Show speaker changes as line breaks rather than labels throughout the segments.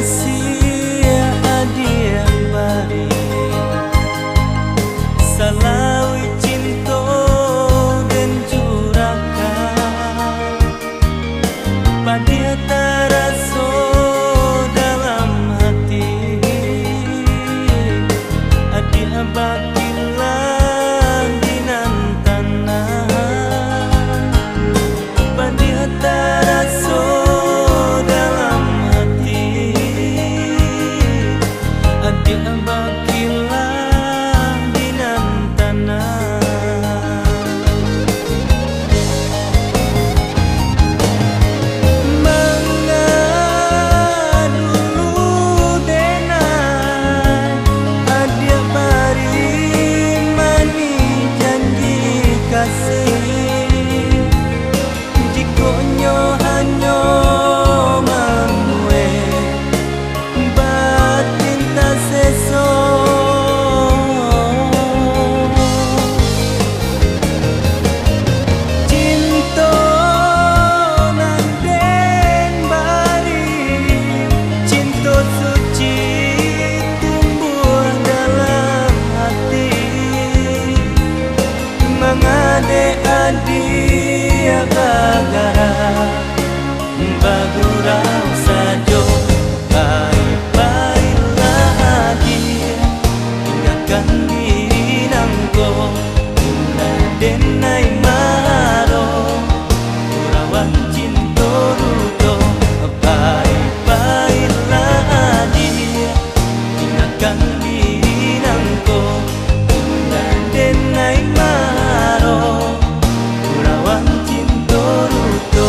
kasih adia bari salawi cinta dan curahkan padia taraso dalam hati adia bakilah dinan tanah padia taraso dalam hati adia bakilah dinan tanah mengadu denai adia bari mani janji kasih jikonyo hanyo mamue batin ta seso cinta nanden bari cinta suci tumbuh dalam hati mengade adia bagara bagurau sajo baik-baiklah hadir ingatkan dinangko denai maro urawan cinta rudo baik-baiklah hadir ingatkan dinangko denai maro urawan cinta rudo.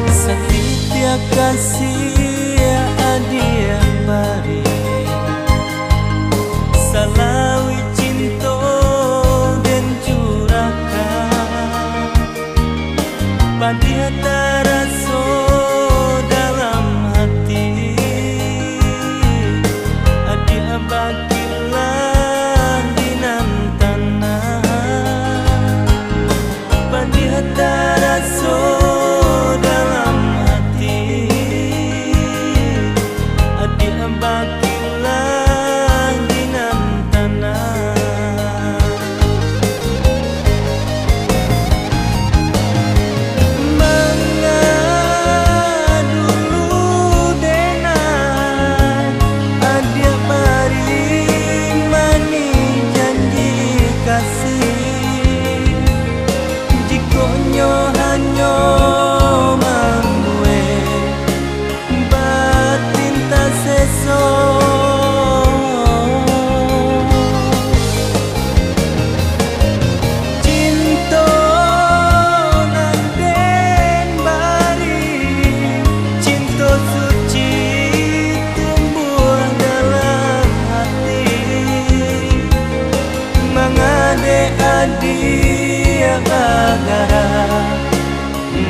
Setia kasih adia bari salawi cinta dan curahkan padia taraso dalam hati adia bakilah dinan tanah padia taraso dalam hati adia bakilah dinan tanah mengadu denai adia bari mani janji kasih jikonyo hanyo mamue batin ta seso cinta nanden bari cinta suci tumbuh dalam hati mengade adia bagara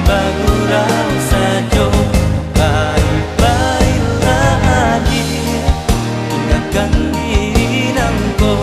bagurau sajo baik-baiklah hadir ingatkan dinangko